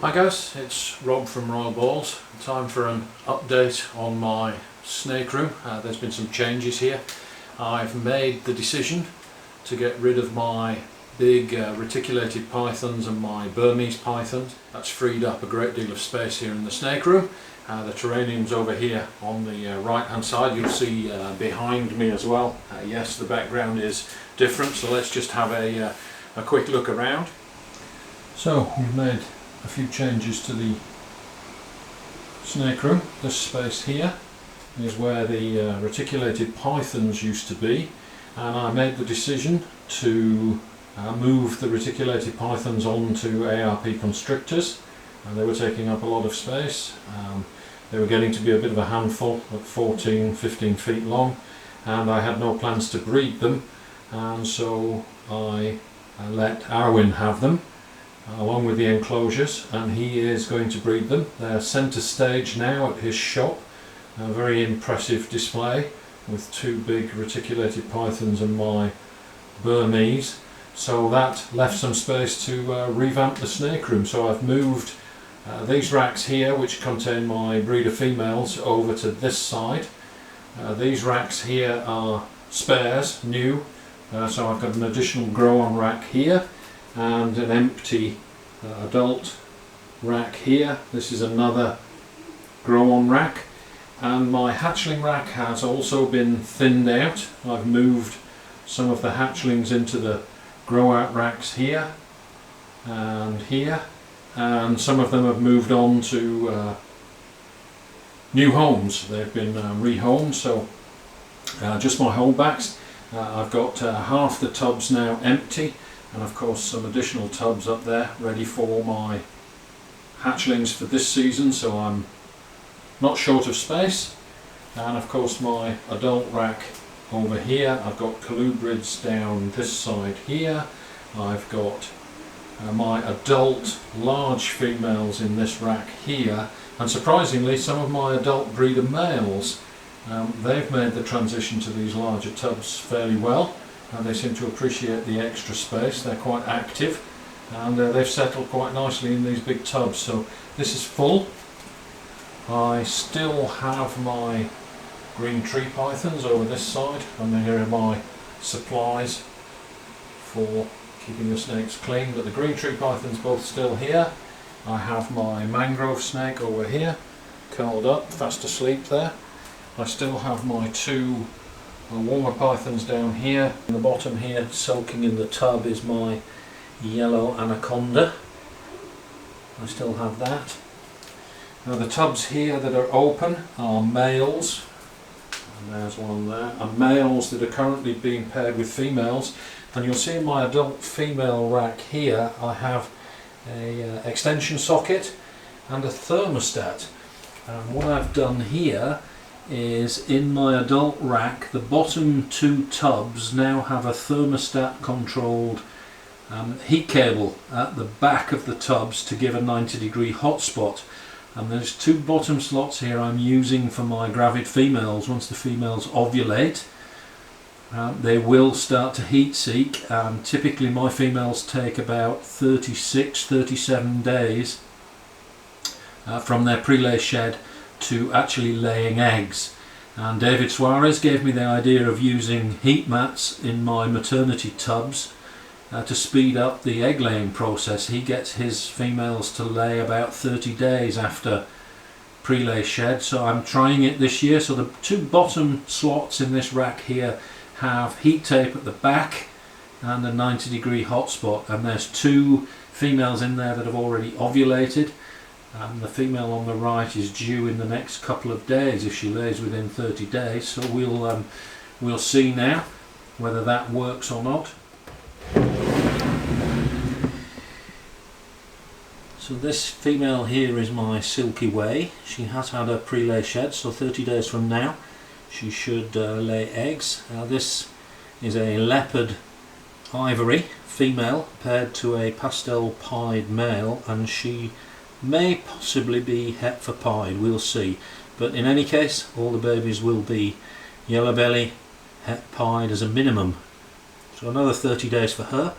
Hi guys, it's Rob from Royal Balls. Time for an update on my snake room. There's been some changes here. I've made the decision to get rid of my big reticulated pythons and my Burmese pythons. That's freed up a great deal of space here in the snake room. The terrarium's over here on the right hand side. You'll see behind me as well. Yes, the background is different, so let's just have a quick look around. So we've made a few changes to the snake room. This space here is where the reticulated pythons used to be, and I made the decision to move the reticulated pythons onto ARP constrictors. They were taking up a lot of space. They were getting to be a bit of a handful at 14-15 feet long, and I had no plans to breed them, and so I let Arwin have them along with the enclosures, and he is going to breed them. They're centre stage now at his shop. A very impressive display with two big reticulated pythons and my Burmese. So that left some space to revamp the snake room. So I've moved these racks here, which contain my breeder females, over to this side. These racks here are spares, new. So I've got an additional grow-on rack here and an empty adult rack here. This is another grow-on rack, and my hatchling rack has also been thinned out. I've moved some of the hatchlings into the grow-out racks here, and some of them have moved on to new homes. They've been rehomed, so just my holdbacks. I've got half the tubs now empty, and of course some additional tubs up there ready for my hatchlings for this season, so I'm not short of space. And of course my adult rack over here, I've got colubrids down this side here. I've got my adult large females in this rack here, and surprisingly some of my adult breeder males, they've made the transition to these larger tubs fairly well. They seem to appreciate the extra space. They're quite active, and they've settled quite nicely in these big tubs. So this is full. I still have my green tree pythons over this side, and here are my supplies for keeping the snakes clean. But the green tree pythons both still here. I have my mangrove snake over here, curled up, fast asleep there. I still have my two warmer pythons down here. In the bottom here, soaking in the tub, is my yellow anaconda. I still have that. Now the tubs here that are open are males, and there's one there, and males that are currently being paired with females. And you'll see in my adult female rack here I have a extension socket and a thermostat. And what I've done here is, in my adult rack, the bottom two tubs now have a thermostat controlled heat cable at the back of the tubs to give a 90-degree hotspot. And there's two bottom slots here I'm using for my gravid females. Once the females ovulate, they will start to heat seek, and typically my females take about 36-37 days from their pre-lay shed to actually laying eggs. And David Suarez gave me the idea of using heat mats in my maternity tubs to speed up the egg laying process. He gets his females to lay about 30 days after pre-lay shed, so I'm trying it this year. So the two bottom slots in this rack here have heat tape at the back and a 90-degree hotspot, and there's two females in there that have already ovulated. The female on the right is due in the next couple of days if she lays within 30 days. So we'll see now whether that works or not. So this female here is my Silky Way. She has had a pre-lay shed, so 30 days from now she should lay eggs. Now this is a leopard ivory female paired to a pastel pied male, and she may possibly be het for pied, we'll see. But in any case, all the babies will be yellow belly, het pied as a minimum. So another 30 days for her.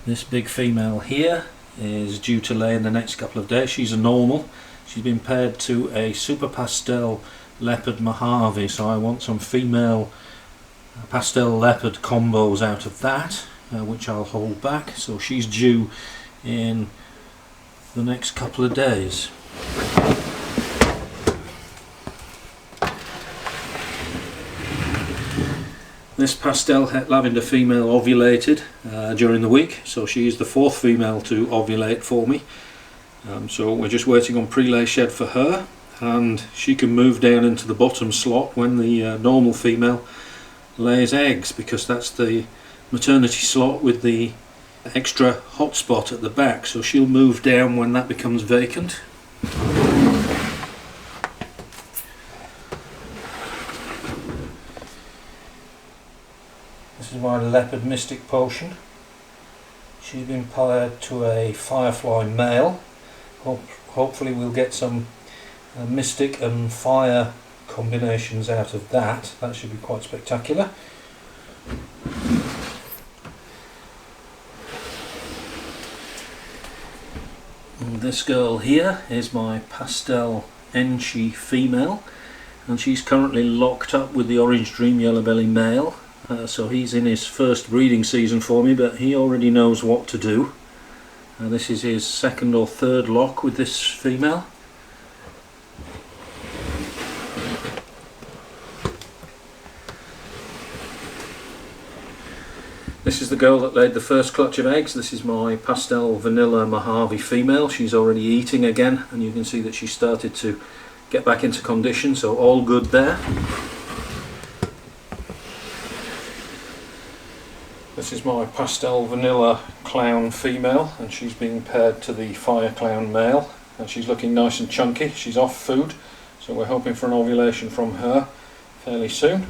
This big female here is due to lay in the next couple of days. She's a normal. She's been paired to a super pastel leopard Mojave, so I want some female pastel leopard combos out of that, which I'll hold back. So she's due in the next couple of days. This pastel het lavender female ovulated during the week, so she is the 4th female to ovulate for me. So we're just waiting on prelay shed for her, and she can move down into the bottom slot when the normal female lays eggs, because that's the maternity slot with the extra hot spot at the back, so she'll move down when that becomes vacant. This is my leopard mystic potion. She's been paired to a firefly male. Hopefully we'll get some mystic and fire combinations out of that. That should be quite spectacular. And this girl here is my pastel Enchi female, and she's currently locked up with the orange dream yellow belly male. So he's in his first breeding season for me, but he already knows what to do. This is his 2nd or 3rd lock with this female. This is the girl that laid the first clutch of eggs. This is my pastel vanilla Mojave female. She's already eating again, and you can see that she started to get back into condition, so all good there. This is my pastel vanilla clown female, and she's being paired to the fire clown male, and she's looking nice and chunky. She's off food, so we're hoping for an ovulation from her fairly soon.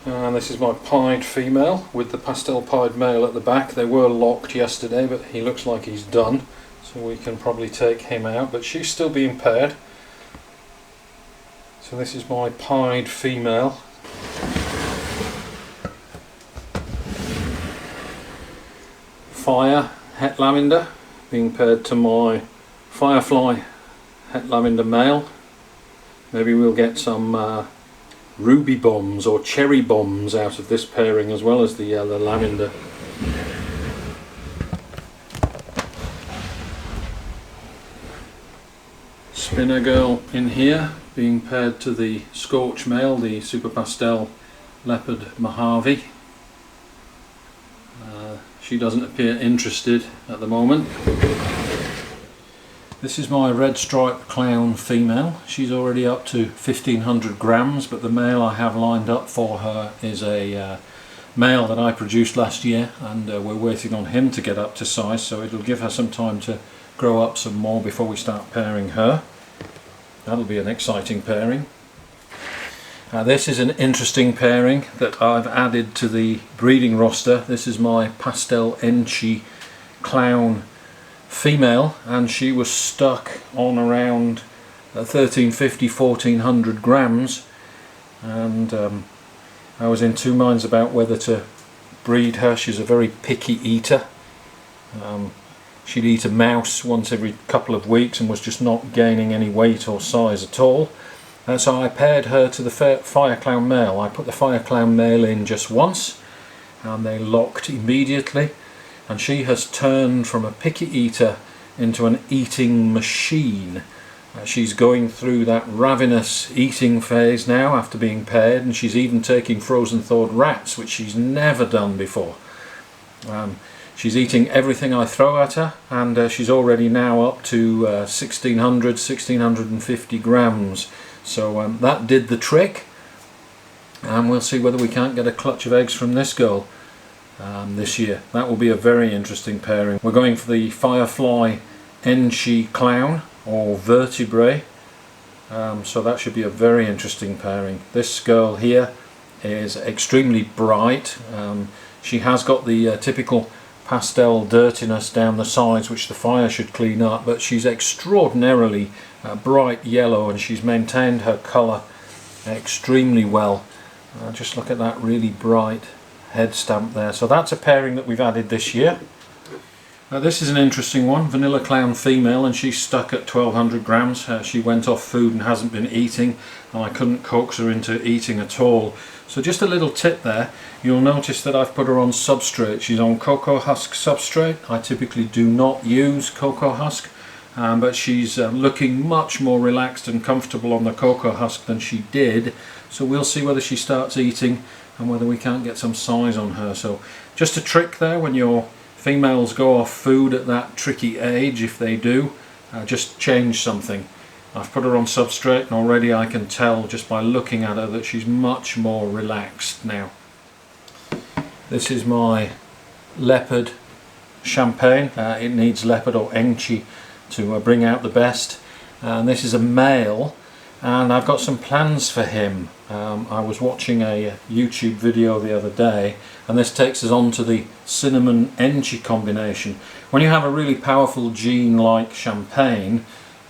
And this is my pied female with the pastel pied male at the back. They were locked yesterday, but he looks like he's done, so we can probably take him out, but she's still being paired. So this is my pied female. Fire het lavender being paired to my firefly het lavender male. Maybe we'll get some ruby bombs or cherry bombs out of this pairing, as well as the lavender. Spinner girl in here being paired to the scorch male, the super pastel leopard Mojave. She doesn't appear interested at the moment. This is my red stripe clown female. She's already up to 1500 grams, but the male I have lined up for her is a male that I produced last year, and we're waiting on him to get up to size, so it'll give her some time to grow up some more before we start pairing her. That'll be an exciting pairing. This is an interesting pairing that I've added to the breeding roster. This is my pastel Enchi clown female, and she was stuck on around 1350-1400 grams, and I was in two minds about whether to breed her. She's a very picky eater. She'd eat a mouse once every couple of weeks and was just not gaining any weight or size at all. So I paired her to the fire clown male. I put the fire clown male in just once, and they locked immediately, and she has turned from a picky eater into an eating machine. She's going through that ravenous eating phase now after being paired, and she's even taking frozen thawed rats, which she's never done before. She's eating everything I throw at her, and she's already now up to 1650 grams. So that did the trick, and we'll see whether we can't get a clutch of eggs from this girl this year. That will be a very interesting pairing. We're going for the Firefly Enchi clown, or vertebrae, so that should be a very interesting pairing. This girl here is extremely bright. She has got the typical pastel dirtiness down the sides, which the fire should clean up, but she's extraordinarily bright yellow, and she's maintained her colour extremely well. Just look at that really bright head stamp there. So that's a pairing that we've added this year. This is an interesting one, Vanilla Clown female, and she's stuck at 1200 grams. She went off food and hasn't been eating, and I couldn't coax her into eating at all. So just a little tip there, you'll notice that I've put her on substrate. She's on cocoa husk substrate. I typically do not use cocoa husk, but she's looking much more relaxed and comfortable on the cocoa husk than she did. So we'll see whether she starts eating and whether we can't get some size on her. So just a trick there, when your females go off food at that tricky age, if they do, just change something. I've put her on substrate and already I can tell just by looking at her that she's much more relaxed now. This is my leopard champagne. It needs leopard or enchi to bring out the best. And this is a male, and I've got some plans for him. I was watching a YouTube video the other day, and this takes us on to the cinnamon enchi combination. When you have a really powerful gene like champagne,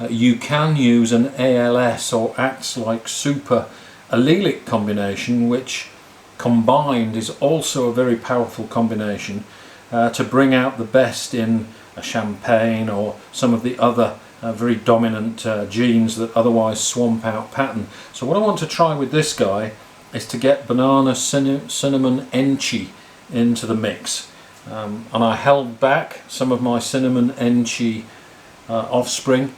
you can use an ALS or acts like super allelic combination, which combined is also a very powerful combination to bring out the best in a champagne or some of the other very dominant genes that otherwise swamp out pattern. So what I want to try with this guy is to get banana cinnamon enchi into the mix. And I held back some of my cinnamon enchi offspring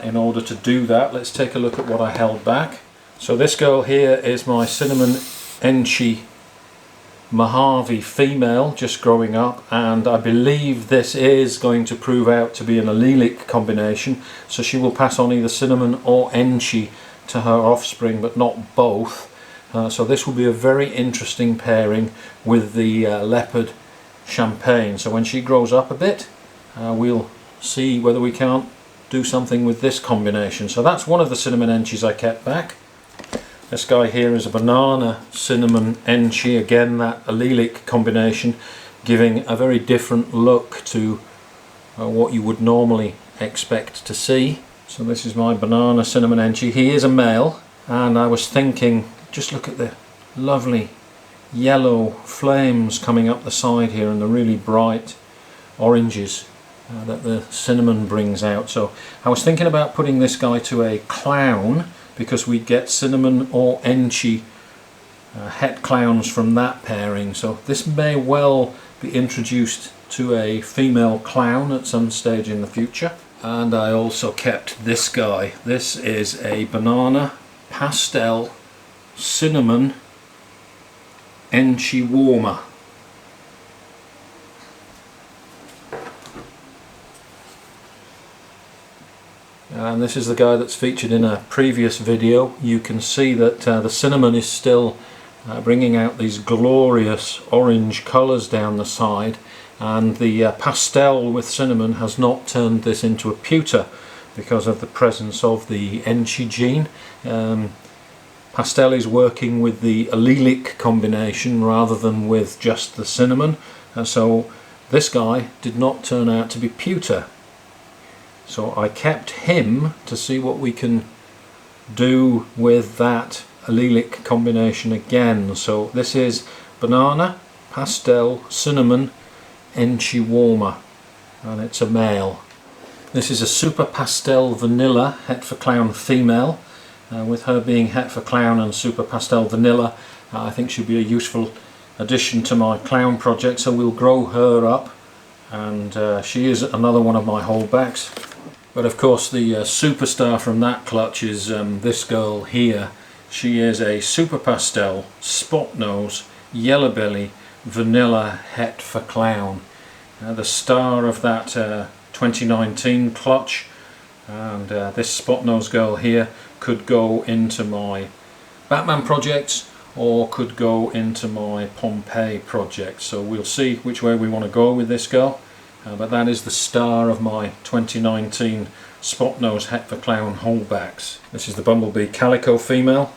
in order to do that. Let's take a look at what I held back. So this girl here is my cinnamon enchi Mojave female, just growing up, and I believe this is going to prove out to be an allelic combination, so she will pass on either cinnamon or enchi to her offspring, but not both. So this will be a very interesting pairing with the leopard champagne. So when she grows up a bit, we'll see whether we can't do something with this combination. So that's one of the cinnamon enchis I kept back. This guy here is a banana cinnamon enchi, again that allelic combination, giving a very different look to what you would normally expect to see. So this is my banana cinnamon enchi. He is a male, and I was thinking, just look at the lovely yellow flames coming up the side here and the really bright oranges that the cinnamon brings out. So I was thinking about putting this guy to a clown, because we get cinnamon or enchi het clowns from that pairing. So this may well be introduced to a female clown at some stage in the future. And I also kept this guy. This is a banana pastel cinnamon enchi warmer. And this is the guy that's featured in a previous video. You can see that the cinnamon is still bringing out these glorious orange colours down the side, and the pastel with cinnamon has not turned this into a pewter because of the presence of the enchi gene. Pastel is working with the allelic combination rather than with just the cinnamon, and so this guy did not turn out to be pewter. So I kept him to see what we can do with that allelic combination again. So this is banana, pastel, cinnamon, enchi warmer, and it's a male. This is a super pastel vanilla het for clown female. With her being het for clown and super pastel vanilla, I think she'll be a useful addition to my clown project, so we'll grow her up, and she is another one of my holdbacks. But of course the superstar from that clutch is this girl here. She is a super pastel, spot nose, yellow belly, vanilla het for clown. The star of that 2019 clutch, and this spot nose girl here could go into my Batman projects or could go into my Pompeii project. So we'll see which way we want to go with this girl. But that is the star of my 2019 spot nose het for clown holdbacks. This is the bumblebee calico female,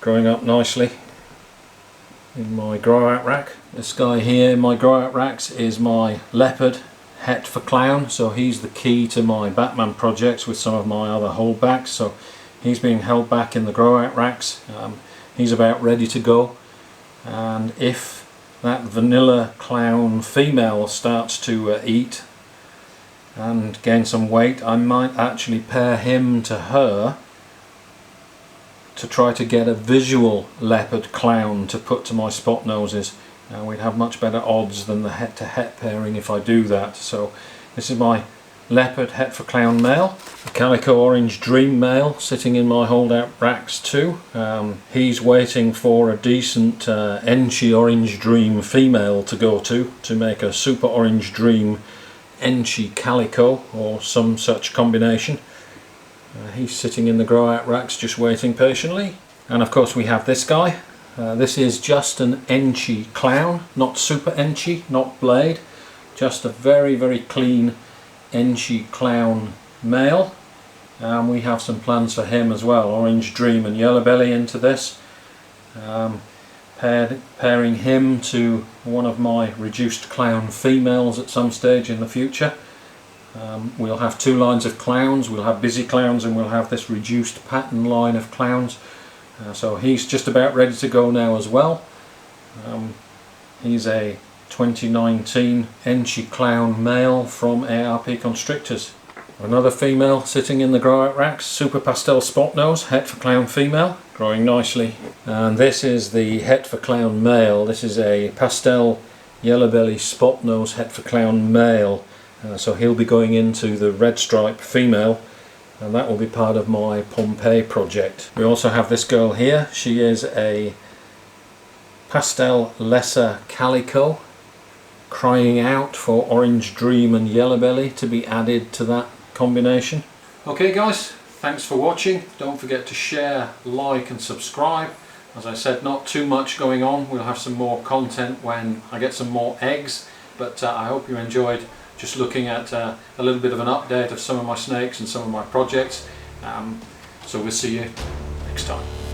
growing up nicely in my grow out rack. This guy here in my grow out racks is my leopard het for clown, so he's the key to my Batman projects with some of my other holdbacks. So he's being held back in the grow out racks. he's about ready to go. And if that vanilla clown female starts to eat and gain some weight, I might actually pair him to her to try to get a visual leopard clown to put to my spot noses. We'd have much better odds than the het to het pairing if I do that. So this is my leopard het for clown male, a calico orange dream male sitting in my holdout racks too. He's waiting for a decent Enchi orange dream female to go to make a super orange dream Enchi calico or some such combination. He's sitting in the grow out racks just waiting patiently. And of course we have this guy. This is just an Enchi clown, not super Enchi, not blade, just a very, very clean Enchi clown male. And we have some plans for him as well, orange dream and yellow belly into this. Pairing him to one of my reduced clown females at some stage in the future. We'll have two lines of clowns. We'll have busy clowns and we'll have this reduced pattern line of clowns. So he's just about ready to go now as well. He's a 2019 Enchi clown male from ARP Constrictors. Another female sitting in the grow out racks, super pastel spot nose, het for clown female, growing nicely. And this is the het for clown male. This is a pastel yellow belly spot nose het for clown male. So he'll be going into the red stripe female, and that will be part of my Pompeii project. We also have this girl here. She is a pastel lesser calico, crying out for orange dream and yellow belly to be added to that combination. Okay guys, thanks for watching. Don't forget to share, like and subscribe. As I said, not too much going on. We'll have some more content when I get some more eggs, but I hope you enjoyed just looking at a little bit of an update of some of my snakes and some of my projects. So we'll see you next time.